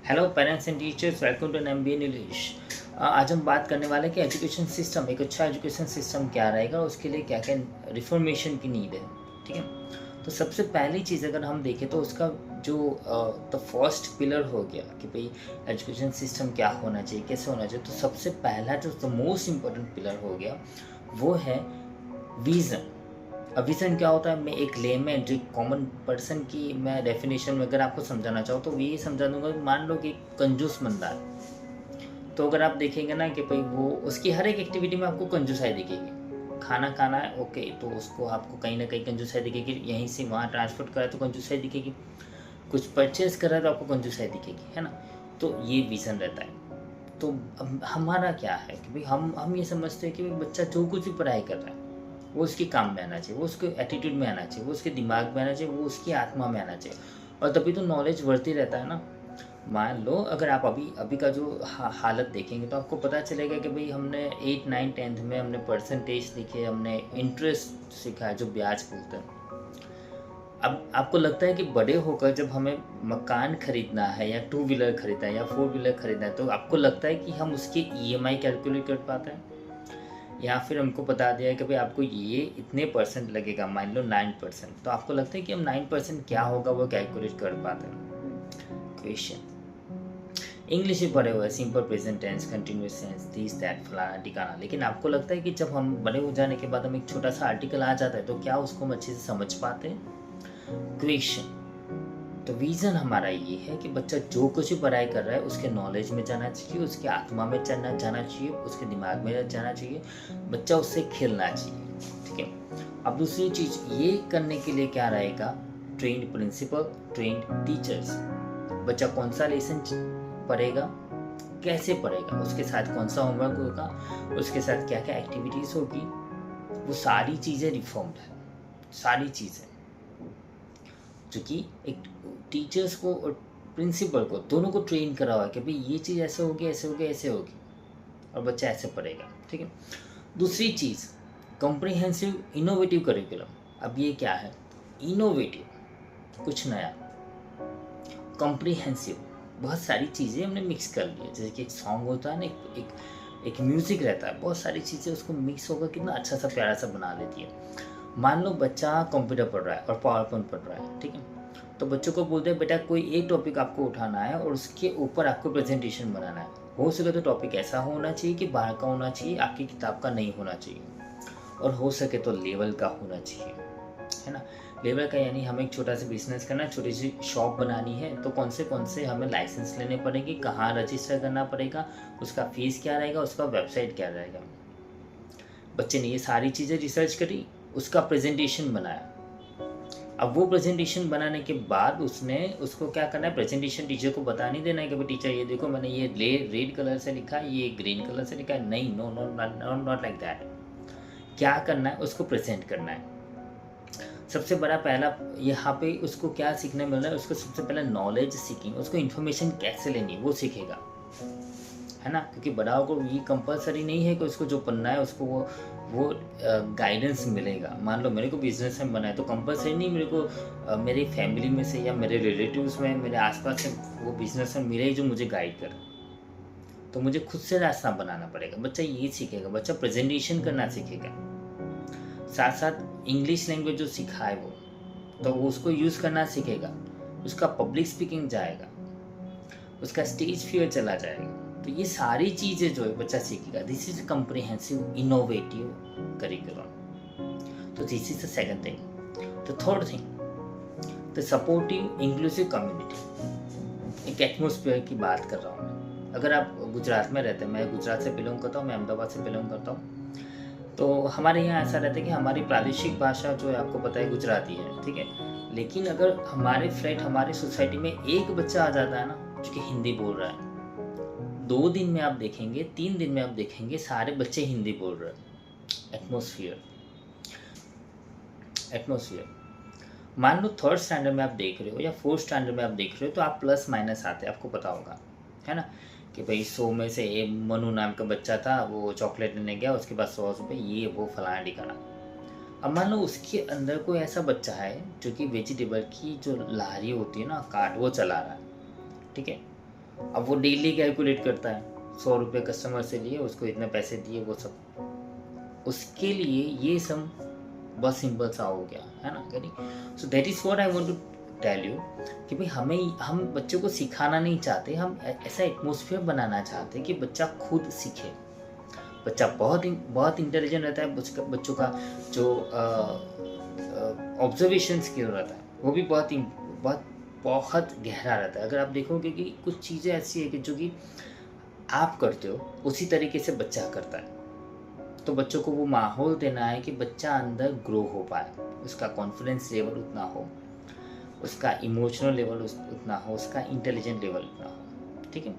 Hello parents and teachers, welcome to MBA English. आज हम बात करने वाले हैं कि एजुकेशन सिस्टम, एक अच्छा एजुकेशन सिस्टम क्या रहेगा, उसके लिए क्या क्या रिफॉर्मेशन की नीड है। ठीक है, तो सबसे पहली चीज़ अगर हम देखें तो उसका जो द फर्स्ट पिलर हो गया कि भाई एजुकेशन सिस्टम क्या होना चाहिए, कैसे होना चाहिए। तो सबसे पहला जो द मोस्ट इम्पोर्टेंट पिलर हो गया वो है विज़न। अब विज़न क्या होता है, मैं एक लेमैन जो कॉमन पर्सन की मैं डेफिनेशन में अगर आपको समझाना चाहूँ तो ये समझा दूंगा। मान लो कि कंजूस बंदा है, तो अगर आप देखेंगे ना कि भाई वो उसकी हर एक एक्टिविटी में आपको कंजूसाई दिखेगी। खाना खाना है, ओके, तो उसको आपको कहीं ना कहीं कंजूसाई दिखेगी। यहीं से वहाँ ट्रांसपोर्ट करा तो कंजूसाई दिखेगी। कुछ परचेज करा तो आपको कंजूसाई दिखेगी, है ना। तो ये विज़न रहता है। तो अब हमारा क्या है कि भाई हम ये समझते हैं कि भाई बच्चा जो कुछ भी पढ़ाई कर रहा है वो उसके काम में आना चाहिए, वो उसके एटीट्यूड में आना चाहिए, वो उसके दिमाग में आना चाहिए, वो उसकी आत्मा में आना चाहिए। और तभी तो नॉलेज बढ़ती रहता है ना। मान लो अगर आप अभी अभी का जो हालत देखेंगे तो आपको पता चलेगा कि भाई हमने 8 9 10th में हमने परसेंटेज सीखे, हमने इंटरेस्ट सीखा है जो ब्याज बोलते हैं। अब आपको लगता है कि बड़े होकर जब हमें मकान खरीदना है या टू व्हीलर खरीदना है या फोर व्हीलर खरीदना है तो आपको लगता है कि हम उसके ईएमआई कैलकुलेट कर पाते हैं, या फिर हमको बता दिया है कि भाई आपको ये इतने परसेंट लगेगा, मान लो 9%, तो आपको लगता है कि हम 9% क्या होगा वो कैलकुलेट कर पाते हैं। क्वेश्चन इंग्लिश में पढ़े हुए, simple present tense, continuous tense, this that फलाना ठिकाना, लेकिन आपको लगता है कि जब हम बड़े हो जाने के बाद हम एक छोटा सा आर्टिकल आ जाता है तो क्या उसको हम अच्छे से समझ पाते हैं। क्वेश्चन तो विज़न हमारा ये है कि बच्चा जो कुछ भी पढ़ाई कर रहा है उसके नॉलेज में जाना चाहिए, उसके आत्मा में जाना चाहिए, उसके दिमाग में जाना चाहिए, बच्चा उससे खेलना चाहिए। ठीक है, अब दूसरी चीज़ ये करने के लिए क्या रहेगा, ट्रेंड प्रिंसिपल, ट्रेंड टीचर्स। बच्चा कौन सा लेसन पढ़ेगा, कैसे पढ़ेगा, उसके साथ कौन सा होमवर्क होगा, उसके साथ क्या क्या एक्टिविटीज़ होगी, वो सारी चीज़ें रिफॉर्म्ड है। सारी चीज़ें जो कि एक टीचर्स को और प्रिंसिपल को दोनों को ट्रेन करा हुआ है कि भाई ये चीज़ ऐसे होगी, ऐसे होगी, ऐसे होगी, और बच्चा ऐसे पढ़ेगा। ठीक है, दूसरी चीज़ कॉम्प्रिहेंसिव इनोवेटिव करिकुलम। अब ये क्या है, इनोवेटिव कुछ नया, कॉम्प्रिहेंसिव बहुत सारी चीज़ें हमने मिक्स कर ली है। जैसे कि एक सॉन्ग होता है ना, एक म्यूज़िक रहता है, बहुत सारी चीज़ें उसको मिक्स होकर कितना अच्छा सा प्यारा सा बना देती है। मान लो बच्चा कंप्यूटर पढ़ रहा है और पावर पॉइंट पढ़ रहा है, ठीक है, तो बच्चों को बोलते हैं बेटा कोई एक टॉपिक आपको उठाना है और उसके ऊपर आपको प्रेजेंटेशन बनाना है। हो सके तो टॉपिक ऐसा होना चाहिए कि बाहर का होना चाहिए, आपकी किताब का नहीं होना चाहिए, और हो सके तो लेवल का होना चाहिए, है ना। लेवल का यानी हमें एक छोटा सा बिजनेस करना है, छोटी सी शॉप बनानी है, तो कौन से हमें लाइसेंस लेने पड़ेंगे, कहाँ रजिस्टर करना पड़ेगा, उसका फीस क्या रहेगा, उसका वेबसाइट क्या रहेगा। बच्चे ने ये सारी चीज़ें रिसर्च करी, उसका प्रेजेंटेशन बनाया। अब वो प्रेजेंटेशन बनाने के बाद उसने उसको क्या करना है, प्रेजेंटेशन टीचर को बता नहीं देना है कि भाई टीचर ये देखो मैंने ये रेड कलर से लिखा है, ये ग्रीन कलर से लिखा है। नहीं, no no not like that. क्या करना है, उसको प्रेजेंट करना है। सबसे बड़ा पहला यहाँ पे उसको क्या सीखने मिल रहा है, उसको सबसे पहले नॉलेज सीखिंग, उसको इन्फॉर्मेशन कैसे लेनी वो सीखेगा, है ना। क्योंकि बड़ा को ये कंपलसरी नहीं है कि उसको जो पढ़ना है उसको वो गाइडेंस मिलेगा। मान लो मेरे को बिजनेस में बना है तो कंपलसरी नहीं मेरे को मेरी फैमिली में से या मेरे रिलेटिव्स में, मेरे आसपास से वो बिजनेस में मिले जो मुझे गाइड करे। तो मुझे खुद से रास्ता बनाना पड़ेगा। बच्चा ये सीखेगा, बच्चा प्रेजेंटेशन करना सीखेगा, साथ साथ इंग्लिश लैंग्वेज जो सीखा है वो तो वो उसको यूज़ करना सीखेगा, उसका पब्लिक स्पीकिंग जाएगा, उसका स्टेज फियर चला जाएगा। तो ये सारी चीज़ें जो है बच्चा सीखेगा। This is comprehensive innovative curriculum. तो this is the second thing. The third thing, the supportive inclusive community. एक एटमोसफियर की बात कर रहा हूँ मैं। अगर आप गुजरात में रहते हैं, मैं गुजरात से बिलोंग करता हूँ, मैं अहमदाबाद से बिलोंग करता हूँ, तो हमारे यहाँ ऐसा रहता है कि हमारी प्रादेशिक भाषा जो है आपको पता है गुजराती है, ठीक है। लेकिन अगर हमारे फ्लैट, हमारी सोसाइटी में एक बच्चा आ जाता है ना जो कि हिंदी बोल रहा है, 2 दिन में आप देखेंगे, 3 दिन में आप देखेंगे सारे बच्चे हिंदी बोल रहे हैं। Atmosphere, atmosphere. मान लो थर्ड स्टैंडर्ड में आप देख रहे हो या फोर्थ स्टैंडर्ड में आप देख रहे हो तो आप प्लस माइनस आते हैं, आपको पता होगा, है ना, कि भाई 100 में से एक मनु नाम का बच्चा था, वो चॉकलेट लेने गया, उसके बाद 100 रुपये, ये वो फलाना ठिकाना। अब मान लो उसके अंदर कोई ऐसा बच्चा है जो कि वेजिटेबल की जो लारी होती है ना, कार्ट, वो चला रहा है, ठीक है। अब वो डेली कैलकुलेट करता है, 100 रुपये कस्टमर से लिए, उसको इतने पैसे दिए, वो सब उसके लिए ये सब बहुत सिंपल सा हो गया है ना, करें। So that is what I want to tell you कि भाई हम बच्चों को सिखाना नहीं चाहते, हम ऐसा एटमोसफियर बनाना चाहते हैं कि बच्चा खुद सीखे। बच्चा बहुत इंटेलिजेंट रहता है, बच्चों का जो ऑब्जर्वेशन स्किल रहता है वो भी बहुत गहरा रहता है। अगर आप देखोगे कि कुछ चीज़ें ऐसी है कि जो कि आप करते हो उसी तरीके से बच्चा करता है, तो बच्चों को वो माहौल देना है कि बच्चा अंदर ग्रो हो पाए, उसका कॉन्फिडेंस लेवल उतना हो, उसका इमोशनल लेवल उतना हो, उसका इंटेलिजेंट लेवल उतना हो, ठीक है।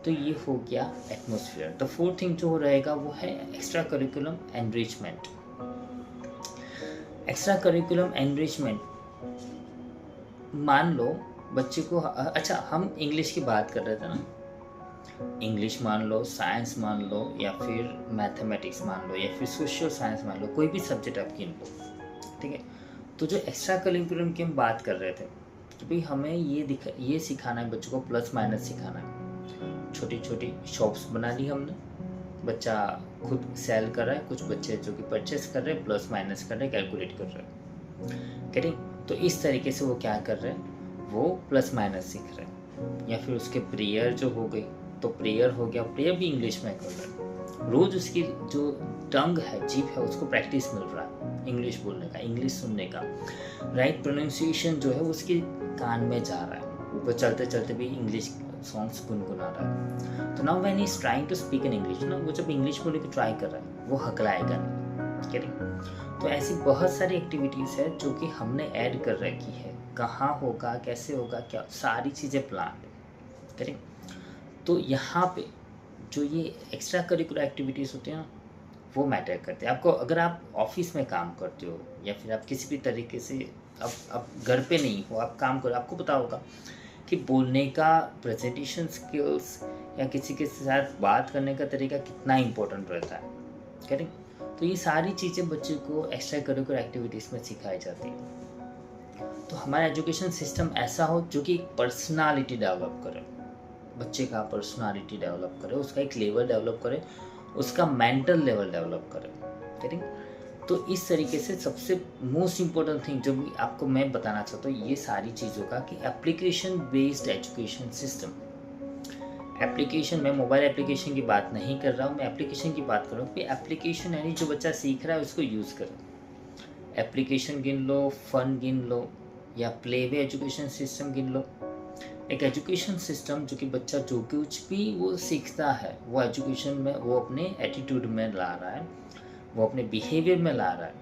तो ये हो गया एटमोसफियर। द फोर्थ थिंग जो रहेगा वो है extra curriculum enrichment. Extra curriculum enrichment, मान लो बच्चे को, अच्छा हम इंग्लिश की बात कर रहे थे ना, इंग्लिश मान लो, साइंस मान लो, या फिर मैथमेटिक्स मान लो, या फिर सोशल साइंस मान लो, कोई भी सब्जेक्ट आप गिन लो, ठीक है। तो जो एक्स्ट्रा करिकुलम की हम बात कर रहे थे कि भाई हमें ये सिखाना है बच्चों को, प्लस माइनस सिखाना है। छोटी छोटी शॉप्स बना ली हमने, बच्चा खुद सेल कर रहा है, कुछ बच्चे जो कि परचेस कर रहे हैं, प्लस माइनस कर रहे हैं, कैलकुलेट कर रहे हैं, करेक्ट। तो इस तरीके से वो क्या कर रहे हैं, वो प्लस माइनस सीख रहे हैं। या फिर उसके प्रेयर जो हो गई, तो प्रेयर हो गया, प्रेयर भी इंग्लिश में कर रहे हैं, रोज़ उसकी जो टंग है, जीभ है, उसको प्रैक्टिस मिल रहा है इंग्लिश बोलने का, इंग्लिश सुनने का, राइट प्रोनाउंसिएशन जो है उसके कान में जा रहा है, ऊपर चलते चलते भी इंग्लिश सॉन्ग्स गुनगुना रहा है। तो now when he is trying to speak in English ना, वो जब इंग्लिश बोलने की ट्राई कर रहा है वो हकलाएगा नहीं, करेक्ट। तो ऐसी बहुत सारी एक्टिविटीज़ है जो कि हमने ऐड कर रखी है, कहाँ होगा, कैसे होगा, क्या, सारी चीज़ें प्लान करेक्ट। तो यहाँ पे जो ये एक्स्ट्रा करिकुलर एक्टिविटीज़ होती हैं ना, वो मैटर करते हैं आपको। अगर आप ऑफिस में काम करते हो या फिर आप किसी भी तरीके से अब घर पे नहीं हो, आप काम करो, आपको पता होगा कि बोलने का प्रेजेंटेशन स्किल्स या किसी के साथ बात करने का तरीका कितना इम्पोर्टेंट रहता है, करेक्ट। तो ये सारी चीज़ें बच्चे को एक्स्ट्रा करिकुलर एक्टिविटीज़ में सिखाई जाती है। तो हमारा एजुकेशन सिस्टम ऐसा हो जो कि पर्सनालिटी डेवलप करे, बच्चे का पर्सनालिटी डेवलप करे, उसका एक लेवल डेवलप करे, उसका मेंटल लेवल डेवलप करे, करेक्ट। तो इस तरीके से सबसे मोस्ट इम्पोर्टेंट थिंग जो भी आपको मैं बताना चाहता हूँ ये सारी चीज़ों का, कि application based education system. Application, मैं मोबाइल एप्लीकेशन की बात नहीं कर रहा हूँ, मैं एप्लीकेशन की बात कर रहा हूँ कि एप्लीकेशन यानी जो बच्चा सीख रहा है उसको यूज़ करो। एप्लीकेशन गिन लो, फन गिन लो, या प्ले वे एजुकेशन सिस्टम गिन लो। एक एजुकेशन सिस्टम जो कि बच्चा जो कुछ भी वो सीखता है वो एजुकेशन में वो अपने एटीट्यूड में ला रहा है, वो अपने बिहेवियर में ला रहा है।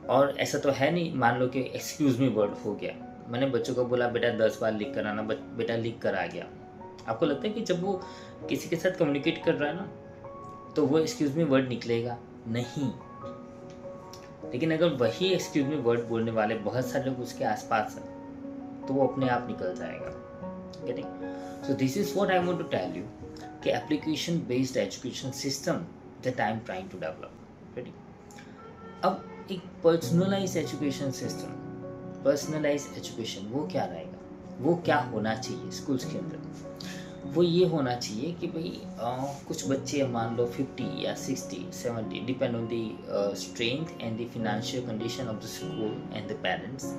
और ऐसा तो है नहीं, मान लो कि एक्सक्यूज़ मी वर्ड हो गया, मैंने बच्चों को बोला बेटा 10 बार लिख कर आना, बेटा लिख कर आ गया। आपको लगता है कि जब वो किसी के साथ कम्युनिकेट कर रहा है ना तो वो एक्सक्यूज़ मी वर्ड निकलेगा? नहीं। लेकिन अगर वही एक्सक्यूज़ मी वर्ड बोलने वाले बहुत सारे लोग उसके आसपास हैं तो वो अपने आप निकल जाएगा, getting. So this is what I want to tell you कि application based education system that I am trying to develop, ready? अब एक personalize education system, personalize education वो क्या रहेगा, वो क्या होना चाहिए स्कूल्स के अंदर? वो ये होना चाहिए कि भाई कुछ बच्चे मान लो 50 या 60 70 depend on the strength and the financial condition of the school and the parents,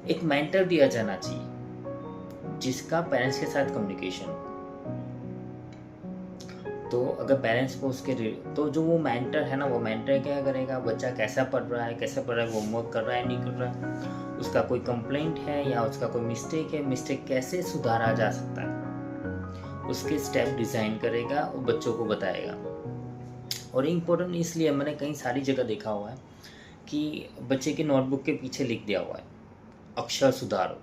एक मेंटर दिया जाना चाहिए जिसका पेरेंट्स के साथ कम्युनिकेशन। तो अगर पेरेंट्स को उसके तो जो वो मेंटर है ना, वो मेंटर क्या करेगा, बच्चा कैसा पढ़ रहा है, होमवर्क कर रहा है, नहीं कर रहा है, उसका कोई कंप्लेंट है या उसका कोई मिस्टेक है, मिस्टेक कैसे सुधारा जा सकता है, उसके स्टेप डिज़ाइन करेगा और बच्चों को बताएगा। और इम्पोर्टेंट इसलिए मैंने कई सारी जगह देखा हुआ है कि बच्चे के नोटबुक के पीछे लिख दिया हुआ है अक्षर सुधारो,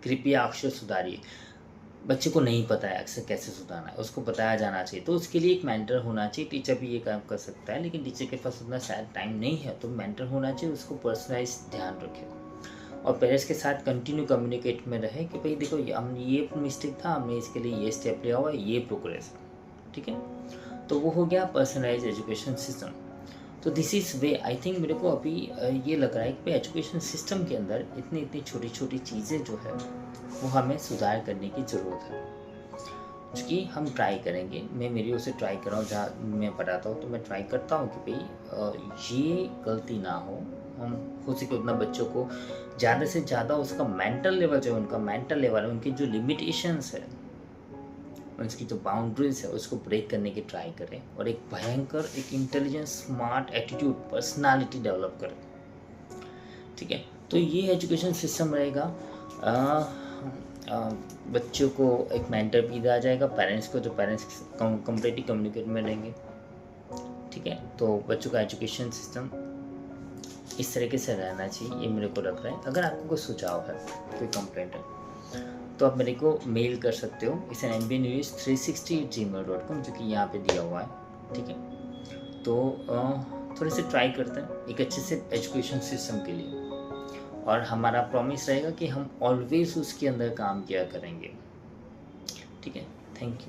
कृपया अक्षर सुधारिए। बच्चे को नहीं पता है अक्सर कैसे सुधारना है, उसको बताया जाना चाहिए। तो उसके लिए एक मेंटर होना चाहिए, टीचर भी ये काम कर सकता है लेकिन टीचर के पास उतना शायद टाइम नहीं है, तो मेंटर होना चाहिए, उसको पर्सनलाइज ध्यान रखे और पेरेंट्स के साथ कंटिन्यू कम्युनिकेट में रहे कि भाई देखो हम ये मिस्टेक था, हमने इसके लिए ये स्टेप लिया हुआ है, ये प्रोग्रेस, ठीक है। तो वो हो गया पर्सनलाइज एजुकेशन सिस्टम। तो this is way I think मेरे को अभी ये लग रहा है कि एजुकेशन सिस्टम के अंदर इतनी छोटी छोटी चीज़ें जो है वो हमें सुधार करने की ज़रूरत है, जो कि हम ट्राई करेंगे। मैं मेरी ओर से ट्राई कर रहा हूँ, जहाँ मैं पढ़ाता हूँ तो मैं ट्राई करता हूँ कि भाई ये गलती ना हो। हम हो सके उतना बच्चों को ज़्यादा से ज़्यादा उसका मेंटल लेवल जो है, उनका मेंटल लेवल है, उनकी जो लिमिटेशंस है, उसकी जो बाउंड्रीज है, उसको ब्रेक करने की ट्राई करें और एक भयंकर, एक intelligent, smart attitude, personality develop करें। ठीक है, तो ये एजुकेशन सिस्टम रहेगा। बच्चों को एक मेंटर भी दिया जाएगा, पेरेंट्स को, जो पेरेंट्स कम्प्लीटली कम्युनिकेट में रहेंगे। ठीक है, तो बच्चों का एजुकेशन सिस्टम इस तरीके से रहना चाहिए, ये मेरे को लग रहा है। अगर आपको कोई सुझाव है, कोई कंप्लेंट है, तो आप मेरे को मेल कर सकते हो इस mbnews360@gmail.com, जो कि यहाँ पे दिया हुआ है। ठीक है, तो थोड़े से ट्राई करते हैं एक अच्छे से एजुकेशन सिस्टम के लिए, और हमारा प्रॉमिस रहेगा कि हम ऑलवेज उसके अंदर काम किया करेंगे। ठीक है, थैंक यू।